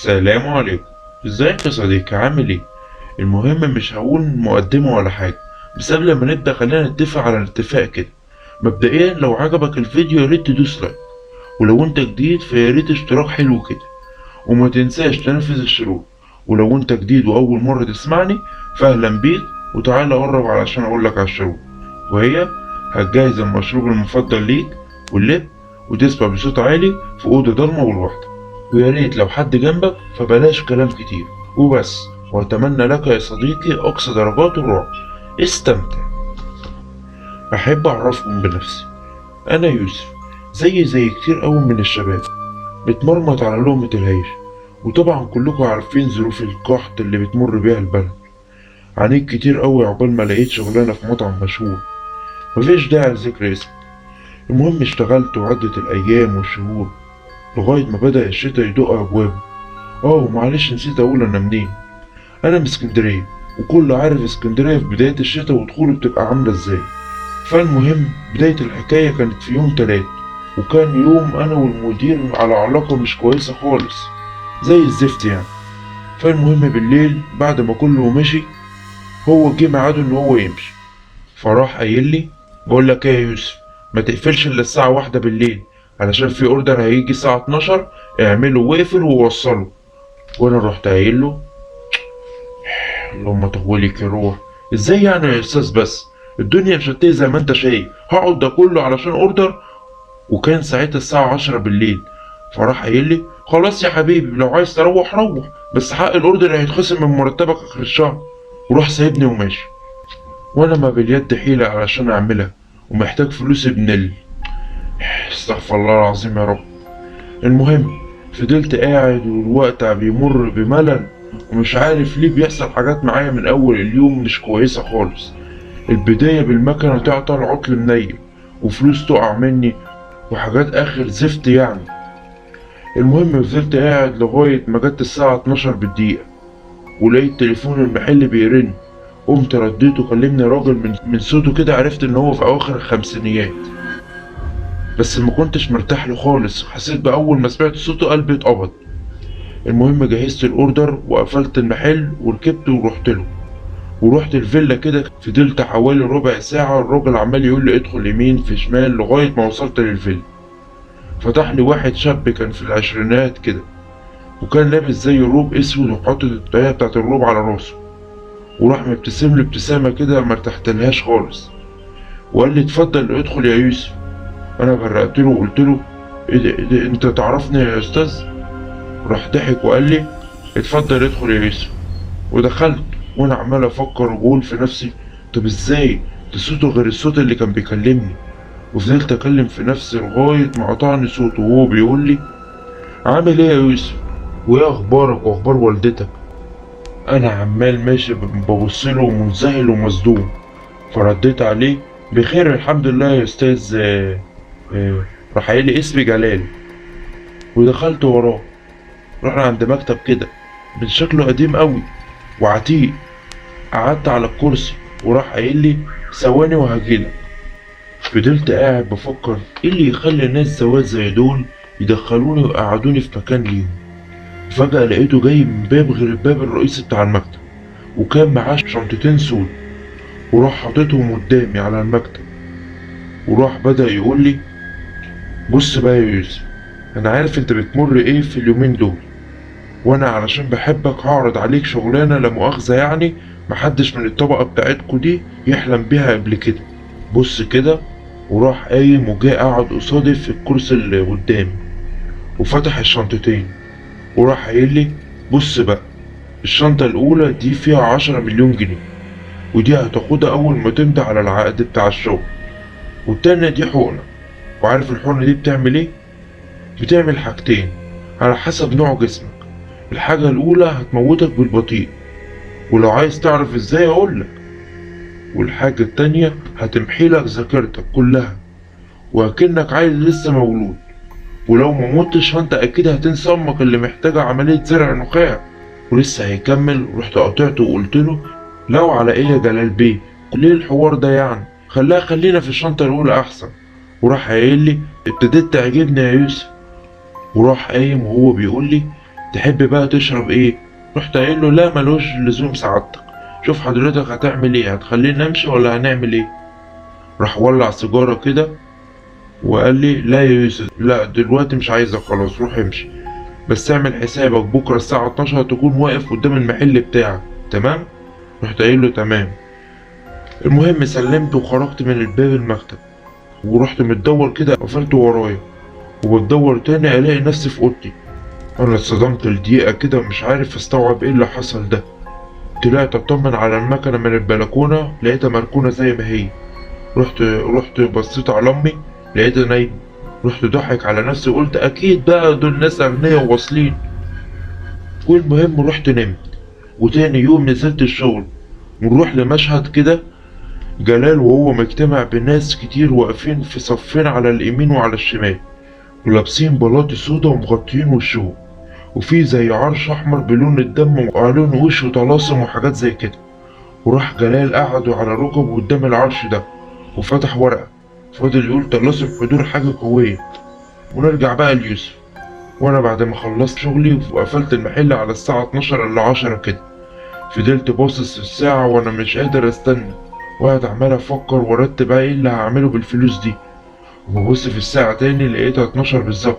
السلام عليكم. ازيك يا صديقي؟ عامل ايه؟ المهم مش هقول مقدمة ولا حاجة، بس قبل ما نبدأ خلينا نتفق على الاتفاق كده. مبدئيا لو عجبك الفيديو ياريت تدوس لايك، ولو انت جديد فياريت اشتراك حلو كده، وما تنساش تنفذ الشروط. ولو انت جديد واول مرة تسمعني فاهلا بيك، وتعالى قرب علشان اقولك على الشروط. وهي هتجهز المشروب المفضل ليك واللب، وتسمع بصوت عالي في أوضة ضلمة ولوحدك. ويا ريت لو حد جنبك فبلاش كلام كتير وبس. وأتمنى لك يا صديقي أقصى درجات الرعب. استمتع. أحب أعرفكم بنفسي، أنا يوسف، زي كتير أوي من الشباب، بتمرمط على لقمة العيش. وطبعا كلكم عارفين ظروف القحط اللي بتمر بيها البلد. عانيت كتير أوي عقبال ما لقيت شغلانة في مطعم مشهور، مفيش داعي لذكر اسمه. المهم اشتغلت وعدت الأيام والشهور لغاية ما بدأ الشتا يدق أبوابه. ومعلش نسيت أقول أنا منين. أنا من اسكندرية، وكل عارف اسكندرية في بداية الشتا ودخوله بتبقى عاملة ازاي. فالمهم بداية الحكاية كانت في يوم تلات، وكان يوم أنا والمدير على علاقة مش كويسة خالص، زي الزفت يعني. فالمهم بالليل بعد ما كله مشي، هو جه ميعاده إن هو يمشي. فراح قايل لي: بقول لك ايه يا يوسف، ما تقفلش الا الساعة واحدة بالليل، علشان في اوردر هيجي الساعة 12، اعمله واقفل ووصله. وانا رحت قايل له: اللهم طولك يا روح، ازاي يعني يا استاذ؟ بس الدنيا مش هتنتهي زي ما انت شايف، هقعد ده كله علشان اوردر؟ وكان ساعتها الساعة 10 بالليل. فراح قايل لي: خلاص يا حبيبي، لو عايز تروح روح، بس حق الاوردر هيتخصم من مرتبك اخر الشهر. وراح سايبني وماشي، وانا ما باليد حيلة علشان اعملها، ومحتاج فلوس استغفر الله العظيم يا رب. المهم فضلت قاعد والوقت بيمر بملل، ومش عارف ليه بيحصل حاجات معايا من اول اليوم مش كويسة خالص. البداية بالمكنة تعطل عطل منيل، وفلوس تقع مني، وحاجات اخر زفت يعني. المهم فضلت قاعد لغاية ما جت الساعة 12 بالدقيقة، ولقيت تليفون المحل بيرن. قمت رديته، كلمني راجل من صوته كده عرفت ان هو في اواخر الخمسينيات، بس ما كنتش مرتاح له خالص. حسيت بأول ما سمعت صوته قلبي اتقبض. المهم جهزت الاوردر وقفلت المحل وركبت ورحت الفيلا كده. فضلت حوالي ربع ساعة الراجل عمال يقول لي ادخل يمين في شمال لغاية ما وصلت للفيلا. فتح لي واحد شاب كان في العشرينات كده، وكان لابس زي روب اسود وحاطط الطاقية بتاعت الروب على راسه، وراح مبتسم لي ابتسامة كده مرتحتلهاش خالص، وقال لي: اتفضل ادخل يا يوسف. انا برقت له وقلت له: إيه ده انت تعرفني يا استاذ؟ راح ضحك وقال لي: اتفضل ادخل يا يوسف. ودخلت، وانا عمال افكر وبقول في نفسي: طب ازاي ده صوته غير الصوت اللي كان بيكلمني؟ وفضلت اكلم في نفسي لغايه ما قطعني صوته وهو بيقول لي: عامل ايه يا يوسف؟ وايه اخبارك واخبار والدتك؟ انا عمال ماشي ببصله منذهل ومصدوم. فرديت عليه: بخير الحمد لله يا استاذ. راح قايل لي: اسمي جلال. ودخلت وراه. رحنا عند مكتب كده من شكله قديم قوي وعتيق. قعدت على الكرسي وراح قايل لي: ثواني وهجيلك. فضلت قاعد بفكر ايه اللي يخلي ناس سواد زي دول يدخلوني ويقعدوني في مكان ليهم. فجأة لقيته جاي من باب غير الباب الرئيسي بتاع المكتب، وكان معاه شنطتين سود، وراح حاططهم قدامي على المكتب. وراح بدأ يقول لي: بص بقى يا يوسف، انا عارف انت بتمر ايه في اليومين دول، وانا علشان بحبك هعرض عليك شغلانة لا مؤاخذة يعني محدش من الطبقة بتاعتكو دي يحلم بيها قبل كده. بص كده. وراح قايم وجاي قعد قصادي في الكرسي اللي قدامي، وفتح الشنطتين وراح قايل لي: بص بقى، الشنطة الأولى دي فيها 10 مليون جنيه، ودي هتاخدها أول ما تمضي على العقد بتاع الشغل. والتانية دي حقنة، وعارف الحقنة دي بتعمل ايه؟ بتعمل حاجتين على حسب نوع جسمك. الحاجة الأولى هتموتك بالبطيء، ولو عايز تعرف ازاي أقولك. والحاجة التانية هتمحيلك ذاكرتك كلها، وأكنك عيل لسه مولود، ولو ما متش فانت أكيد هتنسى أمك اللي محتاجة عملية زرع نخاع. ولسه هيكمل، ورحت قاطعته وقلت له: لو على ايه يا جلال بيه، ليه الحوار ده يعني؟ خلينا في الشنطة الأولى أحسن. وراح قايل لي: ابتديت تعجبني يا يوسف. وراح قايم وهو بيقول لي: تحب بقى تشرب ايه؟ رحت قايل له لا ملوش لزوم سعادتك، شوف حضرتك هتعمل ايه، هتخليني امشي ولا هنعمل ايه؟ راح ولع سيجارة كده وقال لي لا يا يوسف، لا دلوقتي مش عايزك خلاص، روح امشي، بس اعمل حسابك بكرة الساعة 12 تكون واقف قدام المحل بتاعك، تمام؟ رحت قايل له تمام. المهم سلمت وخرجت من الباب المكتب، ورحت متدور كده قفلت ورايا، وبتدور تاني الاقي نفسي في اوضتي. انا اتصدمت لدقيقة كده مش عارف استوعب ايه اللي حصل ده. طلعت اطمن على المكنة من البلكونة لقيتها مركونة زي ما هي. رحت بصيت على امي لقيتها نايمة. رحت ضحك على نفسي وقلت اكيد بقى دول ناس اغنياء وواصلين. والمهم رحت نمت. وتاني يوم نزلت الشغل ونروح لمشهد كده، جلال وهو مجتمع بناس كتير واقفين في صفين على اليمين وعلى الشمال، ولابسين بلاطي سودا ومغطيين وشهم، وفي زي عرش احمر بلون الدم وعلون وشه طلاسم وحاجات زي كده. وراح جلال قعدوا على ركبه قدام العرش ده وفتح ورقة، فضل يقول طلاسم حضور حاجة قوية. ونرجع بقى ليوسف. وانا بعد ما خلصت شغلي وقفلت المحل على الساعة 12 الا 10 كده، فضلت باصص في الساعة وانا مش قادر استنى، وقاعد عمال افكر وارتب ايه اللي هعمله بالفلوس دي. وببص في الساعة تاني لقيتها 12 بالظبط.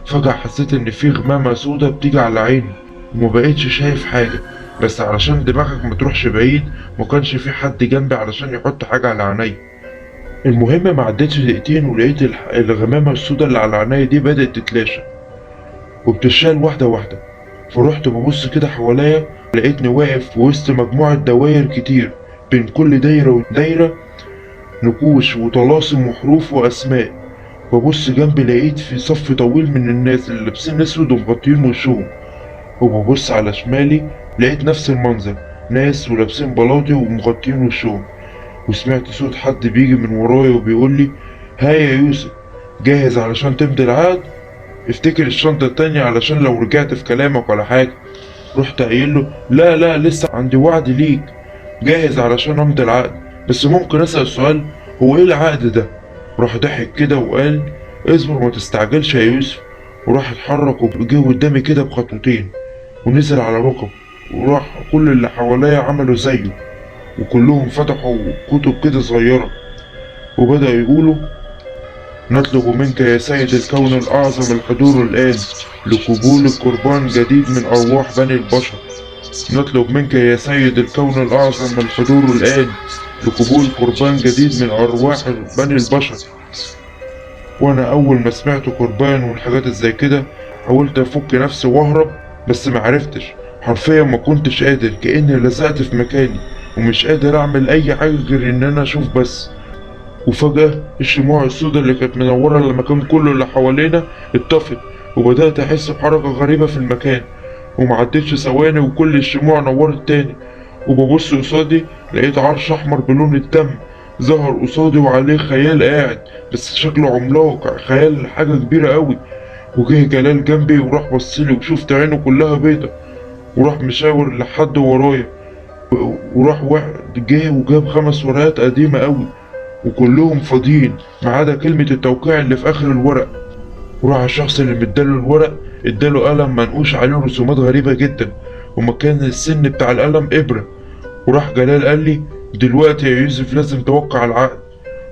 فجأة حسيت ان في غمامة سودا بتيجي على عيني ومبقتش شايف حاجة، بس علشان دماغك متروحش بعيد مكانش في حد جنبي علشان يحط حاجة على عيني. المهم معدتش دقيقتين ولقيت الغمامة السودا اللي على عيني دي بدأت تتلاشى وبتشال واحدة واحدة. فرحت ببص كده حواليا لقيتني واقف في وسط مجموعة دواير كتير، بين كل دايرة ودايرة نقوش وطلاسم وحروف وأسماء. ببص جنبي لقيت في صف طويل من الناس اللي لابسين اسود ومغطيين وشهم، وببص على شمالي لقيت نفس المنظر، ناس ولابسين بلاطي ومغطيين وشهم. وسمعت صوت حد بيجي من ورايا وبيقول لي ها يا يوسف، جاهز علشان تمضي العقد؟ افتكر الشنطة التانية علشان لو رجعت في كلامك ولا حاجة. رحت قايل له لا لا لسه عندي وعد ليك، جاهز علشان امضي العقد، بس ممكن اسأل سؤال، هو ايه العقد ده؟ راح ضحك كده وقال اصبر ما تستعجلش يا يوسف. وراح اتحرك وجه قدامي كده بخطوتين ونزل على ركب، وراح كل اللي حواليا عملوا زيه، وكلهم فتحوا كتب كده صغيرة وبدأوا يقولوا نطلب منك يا سيد الكون الأعظم الحضور الآن لقبول قربان جديد من أرواح بني البشر. نطلب منك يا سيد الكون الأعظم الحضور الآن لقبول قربان جديد من أرواح بني البشر. وأنا أول ما سمعت قربان والحاجات زي كده حاولت أفك نفسي وأهرب، بس معرفتش، حرفيا ما كنتش قادر، كأني لزقت في مكاني ومش قادر أعمل أي حاجة غير إن أنا أشوف بس. وفجأة الشموع السوداء اللي كانت منورة المكان كله اللي حوالينا اتطفت، وبدأت أحس بحركة غريبة في المكان، ومعدتش ثواني وكل الشموع نورت تاني. وببص قصادي لقيت عرش أحمر بلون الدم ظهر قصادي وعليه خيال قاعد، بس شكله عملاق، خيال حاجة كبيرة قوي. وجه جلال جنبي وراح بصلي وشفت عينه كلها بيضة، وراح مشاور لحد ورايا، وراح واحد جه وجاب 5 ورقات قديمة قوي وكلهم فاضيين ما عدا كلمة التوقيع اللي في آخر الورق. وراح الشخص اللي مداله الورق اداله قلم منقوش عليه رسومات غريبة جدا، ومكان السن بتاع القلم إبرة. وراح جلال قال لي دلوقتي يا يوسف لازم توقع العقد.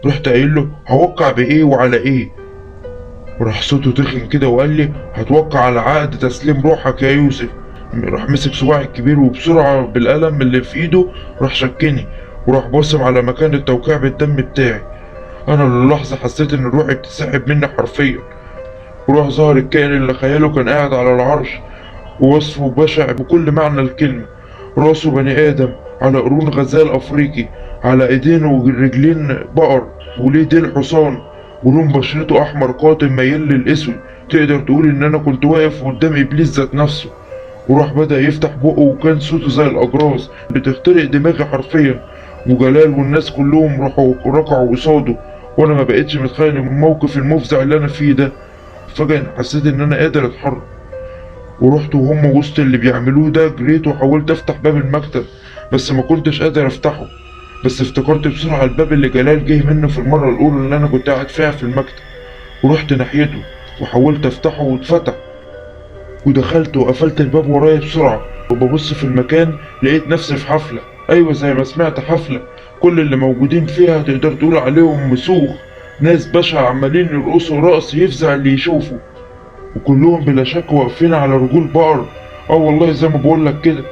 رحت قايل له هوقع بإيه وعلى إيه؟ وراح صوته تخن كده وقال لي هتوقع على عقد تسليم روحك يا يوسف. راح مسك صباعي الكبير وبسرعة بالقلم اللي في ايده راح شكني، وراح باصم على مكان التوقيع بالدم بتاعي. انا للحظة حسيت ان روحي بتسحب مني حرفيا. وراح ظهر الكائن اللي خياله كان قاعد على العرش، ووصفه بشع بكل معنى الكلمة. راسه بني آدم على قرون غزال أفريقي، على إيدين ورجلين بقر وليه ديل حصان، ولون بشرته أحمر قاتم ميال للأسود. تقدر تقول إن أنا كنت واقف قدام إبليس ذات نفسه. وراح بدأ يفتح بقه وكان صوته زي الأجراس بتخترق دماغي حرفيا. وجلال والناس كلهم راحوا ركعوا قصاده، وأنا ما بقتش متخيل الموقف المفزع اللي أنا فيه ده. فجأة حسيت إن أنا قادر أتحرك، ورحت وهم وسط اللي بيعملوه ده جريت وحاولت افتح باب المكتب بس ما كنتش قادر افتحه. بس افتكرت بسرعة الباب اللي جلال جه منه في المرة الأولى اللي أنا كنت قاعد فيها في المكتب، ورحت ناحيته وحاولت افتحه واتفتح. ودخلت وقفلت الباب ورايا بسرعة، وببص في المكان لقيت نفسي في حفلة. أيوة زي ما سمعت، حفلة كل اللي موجودين فيها تقدر تقول عليهم مسوخ، ناس بشع عمالين يرقصوا رقص يفزع اللي يشوفه، وكلهم بلا شك واقفين على رجول بقر. اه والله زي ما بقولك كده.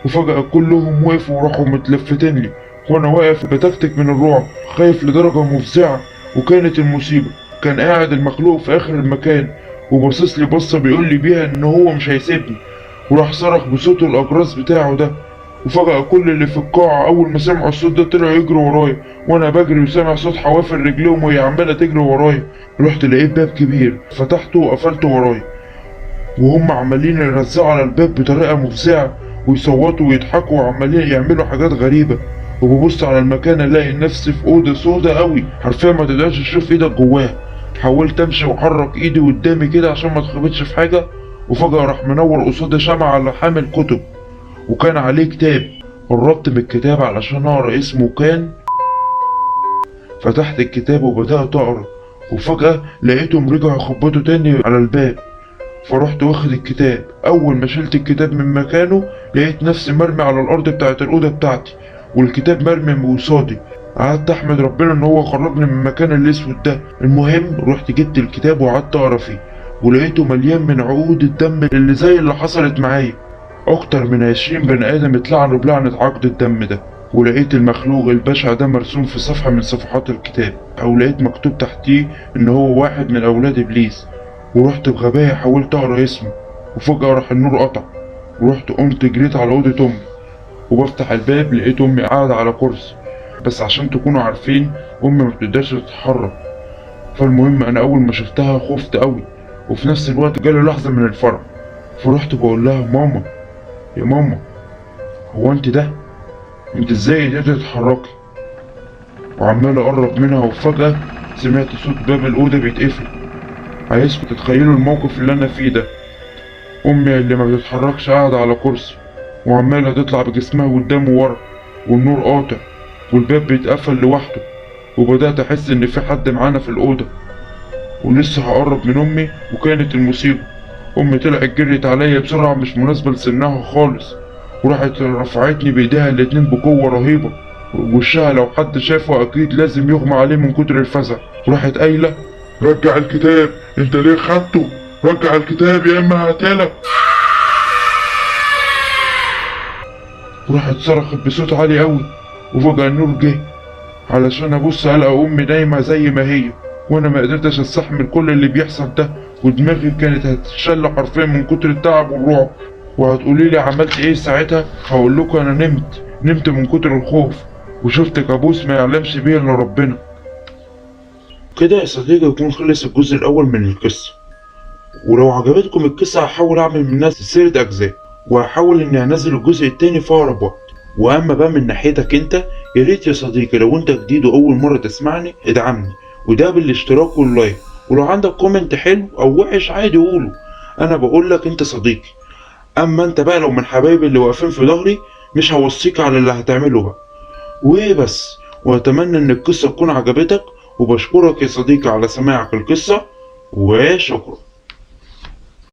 وفجأة كلهم وقفوا وراحوا متلفتين لي، وانا واقف بتكتك من الرعب خايف لدرجة مفزعة. وكانت المصيبة كان قاعد المخلوق في اخر المكان وباصص لي بصة بيقول لي بيها ان هو مش هيسيبني، وراح صرخ بصوته الاجراس بتاعه ده. وفجأة كل اللي في القاعة أول ما سمعوا الصوت ده طلعوا يجروا ورايا، وأنا بجري وسامع صوت حوافر رجليهم وهي عمالة تجري ورايا. رحت لقيت باب كبير فتحته وقفلته ورايا، وهم عمالين يرزعوا على الباب بطريقة مفزعة ويصوتوا ويضحكوا وعمالين يعملوا حاجات غريبة. وببص على المكان الاقي نفسي في أوضة سودا قوي حرفيا ما تقدرش تشوف ايدك جواها. حاولت امشي واحرك ايدي قدامي كده عشان ما اتخبطش في حاجة، وفجأة راح منور قصادي شمعة على حامل كتب وكان عليه كتاب. قربت من الكتاب علشان اقرا اسمه كان. فتحت الكتاب وبدأت اقرا، وفجأة لقيتهم رجعوا يخبطوا تاني على الباب. فرحت واخد الكتاب. اول ما شلت الكتاب من مكانه لقيت نفسي مرمي على الارض بتاعت الاوضه بتاعتي، والكتاب مرمي من قصادي. قعدت احمد ربنا ان هو خرجني من المكان الاسود ده. المهم رحت جبت الكتاب وقعدت اقرا فيه، ولقيته مليان من عقود الدم اللي زي اللي حصلت معايا. اكتر من 20 بني ادم اتلعنوا بلعنه عقد الدم ده. ولقيت المخلوق البشع ده مرسوم في صفحه من صفحات الكتاب، او لقيت مكتوب تحتيه ان هو واحد من اولاد ابليس. ورحت بغباء حاولت اقرا اسمه، وفجأة راح النور قطع. ورحت قمت جريت على أوضة أمي، وبفتح الباب لقيت أمي قاعدة على كرسي. بس عشان تكونوا عارفين أمي ما بتقدرش تتحرك. فالمهم أنا أول ما شفتها خفت أوي، وفي نفس الوقت جالي لحظة من الفرح. فرحت بقول لها ماما، يا ماما، هو انت ده؟ انت ازاي قدرتي تتحركي؟ وعمال اقرب منها وفجأة سمعت صوت باب الأوضة بيتقفل. عايزكم تتخيلوا الموقف اللي أنا فيه ده. أمي اللي ما بتتحركش قاعدة على كرسي وعمالة تطلع بجسمها قدام وورا، والنور قاطع والباب بيتقفل لوحده. وبدأت أحس إن في حد معانا في الأوضة، ولسه هقرب من أمي وكانت المصيبة. أمي طلعت جريت عليا بسرعة مش مناسبة لسنها خالص، وراحت رفعتني بإيديها الاتنين بقوة رهيبة. وشها لو حد شافه أكيد لازم يغمى عليه من كتر الفزع. وراحت قايلة رجع الكتاب، انت ليه خدته؟ رجع الكتاب يا اما هقتلك. وراحت صرخت بصوت عالي قوي. وفجأة النور جه علشان ابص الاقي امي نايمة زي ما هي، وانا ما قدرتش استحمل كل اللي بيحصل ده، ودماغي كانت هتتشل حرفيا من كتر التعب والرعب. وهتقولي لي عملت ايه ساعتها؟ هقول لكم انا نمت من كتر الخوف، وشفت كابوس ما يعلمش بيه الا ربنا. كده يا صديقي يكون خلص الجزء الأول من القصة. ولو عجبتكم القصة هحاول أعمل منها سلسلة أجزاء، وهحاول إني أنزل الجزء التاني في أقرب وقت. وأما بقى من ناحيتك أنت، ياريت يا صديقي لو أنت جديد وأول مرة تسمعني ادعمني، وده بالاشتراك واللايك. ولو عندك كومنت حلو أو وحش عادي قوله، أنا بقولك أنت صديقي. أما أنت بقى لو من حبايبي اللي واقفين في ظهري مش هوصيك على اللي هتعمله بقى. وبس، وأتمنى إن القصة تكون عجبتك، وبشكرك يا صديقي على سماعك القصة، وشكرا.